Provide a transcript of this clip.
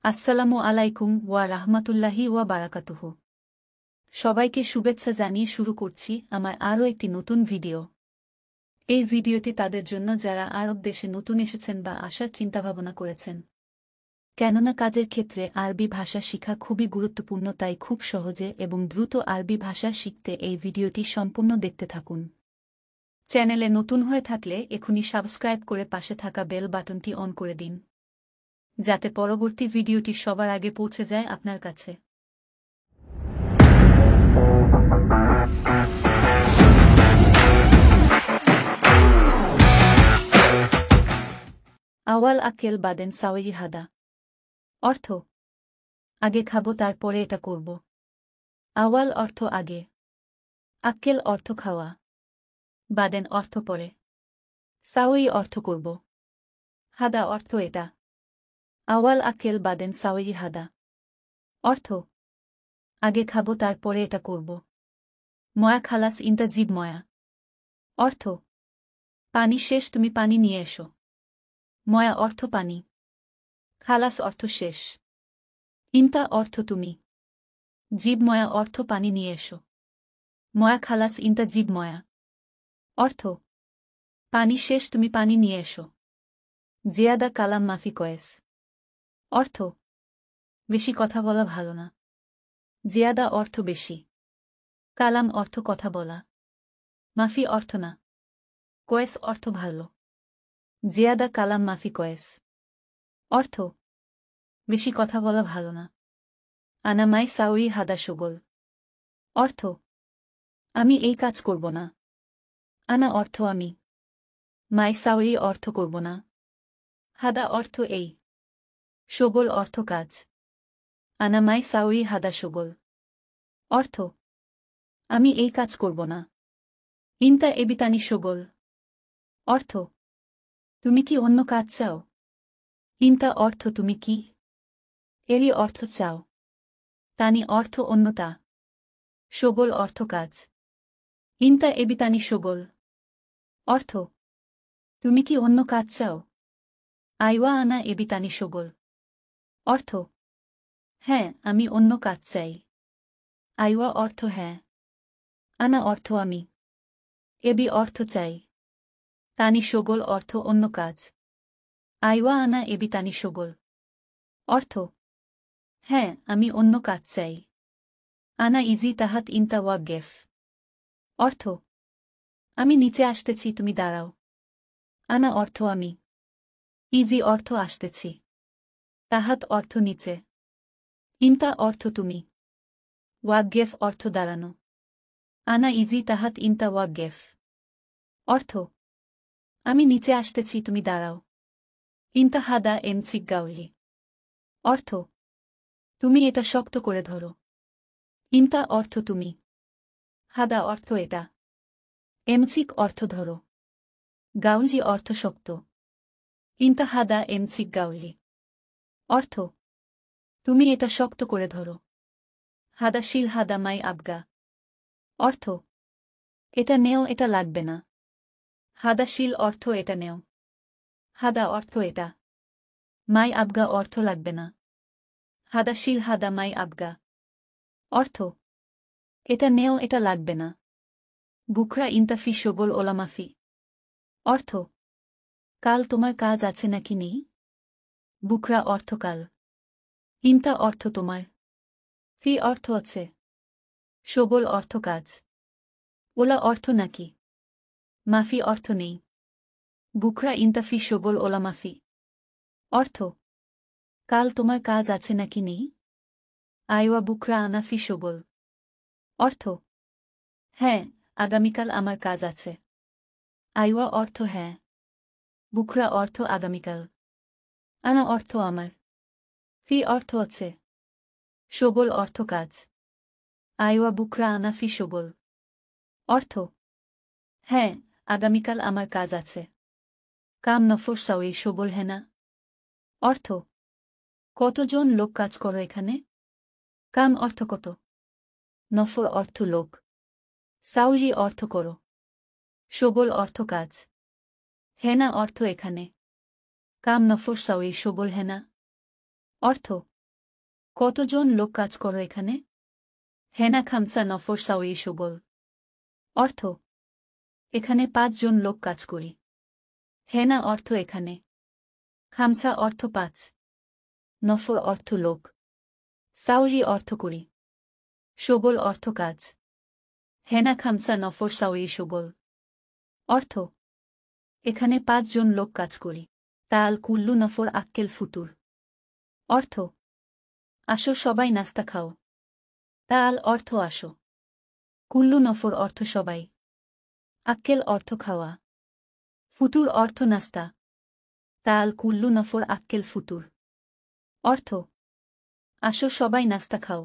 আসসালামু আলাইকুম ওয়া রাহমাতুল্লাহি ওয়া বারাকাতুহু। সবাইকে শুভেচ্ছা জানিয়ে শুরু করছি আমার আরও একটি নতুন ভিডিও। এই ভিডিওটি তাদের জন্য যারা আরব দেশে নতুন এসেছেন বা আসার চিন্তাভাবনা করেছেন। কেননা কাজের ক্ষেত্রে আরবি ভাষা শিখা খুবই গুরুত্বপূর্ণ, তাই খুব সহজে এবং দ্রুত আরবি ভাষা শিখতে এই ভিডিওটি সম্পূর্ণ দেখতে থাকুন। চ্যানেলে নতুন হয়ে থাকলে এখনই সাবস্ক্রাইব করে পাশে থাকা বেল বাটনটি অন করে দিন, যাতে পরবর্তী ভিডিওটি সবার আগে পৌঁছে যায় আপনার কাছে। আওয়াল আকেল বাদেন সাওয়ি হাদা। অর্থ: আগে খাবো তারপরে এটা করব। আওয়াল অর্থ আগে, আক্কেল অর্থ খাওয়া, বাদেন অর্থ পরে, সাওয়ি অর্থ করব, হাদা অর্থ এটা। আওয়াল আকেল বাদেন সাওয়ি হাদা অর্থ: আগে খাবো তারপরে এটা করব। ময়া খালাস ইন্তা জিব ময়া। অর্থ: পানি শেষ, তুমি পানি নিয়ে এসো। ময়া অর্থ পানি, খালাস অর্থ শেষ, ইন্তা অর্থ তুমি, জিব ময়া অর্থ পানি নিয়ে এসো। ময়া খালাস ইন্তা জিব ময়া অর্থ: পানি শেষ, তুমি পানি নিয়ে এসো। জিয়াদা কালাম মাফি কয়েস। অর্থ: বেশি কথা বলা ভালো না। জিয়াদা অর্থ বেশি, কালাম অর্থ কথা বলা, মাফি অর্থ না, কয়েস অর্থ ভালো। জিয়াদা কালাম মাফি কয়েস অর্থ: বেশি কথা বলা ভালো না। আনা মাই সাউই হাদা সুগল। অর্থ: আমি এই কাজ করব না। আনা অর্থ আমি, মাই সাউই অর্থ করব না, হাদা অর্থ এই, সুগল অর্থ কাজ। আনা মাই সাউই হাদা সুগল অর্থ: আমি এই কাজ করব না। ইন্তা এবিতানি সুগল অর্থ: তুমি কি অন্য কাজ চাও? ইন্তা অর্থ তুমি কি, এরি অর্থ চাও, তানি অর্থ অন্যটা, সুগল অর্থ কাজ। ইন্তা এবিতানি সুগল অর্থ: তুমি কি অন্য কাজ চাও? আইওয়া আনা এবিতানি সুগল অর্থ: হ্যাঁ, আমি অন্য কাজ চাই। আইওয়া অর্থ হ্যাঁ, আনা অর্থ আমি, এবি অর্থ চাই, তানি সুগল অর্থ অন্য কাজ। আইওয়া আনা এবিতানি সুগল অর্থ: হ্যাঁ, আমি অন্য কাজ চাই। আনা ইজি তাহাত ইন্তা ওয়া গেফ অর্থ: আমি নিচে আসতেছি, তুমি দাঁড়াও। আনা অর্থ আমি, ইজি অর্থ আসতেছি, তাহাত অর্থ নিচে, ইন্তা অর্থ তুমি, ওয়া গেফ অর্থ দাঁড়ানো। আনা ইজি তাহাত ইন্তা ওয়া গেফ অর্থ: আমি নিচে আসতেছি, তুমি দাঁড়াও। ইন্তা হাদা এমসিক গাউলি অর্থ: তুমি এটা শক্ত করে ধরো। ইন্তা অর্থ তুমি, হাদা অর্থ এটা, এমসিক অর্থ ধরো, গাউলি অর্থ শক্ত। ইন্তা হাদা এমসিক গাউলি অর্থ: তুমি এটা শক্ত করে ধরো। হাদা শিল হাদা মাই আবগা অর্থ: এটা নেও, এটা লাগবে না। হাদা শিল অর্থ এটা নেও, হাদা অর্থ এটা, মাই আবগা অর্থ লাগবে না। হাদা শিল হাদা মাই আবগা অর্থ: এটা নেও, এটা লাগবে না। বুকরা ইন্তাফি শোগল ওলামাফি অর্থ: কাল তোমার কাজ আছে নাকি নেই? বুকরা অর্থ কাল, ইন্তা অর্থ তোমার, ফি অর্থ আছে, শোগল অর্থ কাজ, ওলা অর্থ নাকি, মাফি অর্থ নেই। বুকরা ইন্তাফি শোগল ওলামাফি অর্থ: কাল তোমার কাজ আছে নাকি নেই? আইওয়া বুকরা আনাফি শোগল অর্থ: হ্যাঁ, আগামীকাল আমার কাজ আছে। আইওয়া অর্থ হ্যাঁ, বুকরা অর্থ আগামীকাল, আনা অর্থ আমার, ফি অর্থ আছে, শোগল অর্থ কাজ। আইওয়া বুকরা আনাফি শোগল অর্থ: হ্যাঁ, আগামীকাল আমার কাজ আছে। কাম নফর সাউই শোগল হেনা অর্থ: কতজন লোক কাজ করো এখানে? কাম অর্থ কত, নফর অর্থ লোক, সাউজি অর্থ করো, শোগল অর্থ কাজ, হেনা অর্থ এখানে। কাম নফর সাউই শোগল হেনা অর্থ: কতজন লোক কাজ করো এখানে? হেনা খামসা নফর সাওয়ি সুগল। অর্থ এখানে 5 জন লোক কাজ করি। হেনা অর্থ এখানে। খামসা অর্থ 5। নফর অর্থ লোক। সাওয়ি অর্থ করি। সুগল অর্থ কাজ। হেনা খামসা নফর সাওয়ি সুগল। অর্থ এখানে 5 জন লোক কাজ করি। তাল কুল্লু নফর আক্কেল ফুতুর। অর্থ আসো সবাই নাস্তা খাও। তাল অর্থ আসো। কুল্লু নফর অর্থ সবাই। আক্কেল অর্থ খাওয়া। ফুতুর অর্থ নাস্তা। তাল কুল্লু নফর আক্কেল ফুতুর। অর্থ আসো সবাই নাস্তা খাও।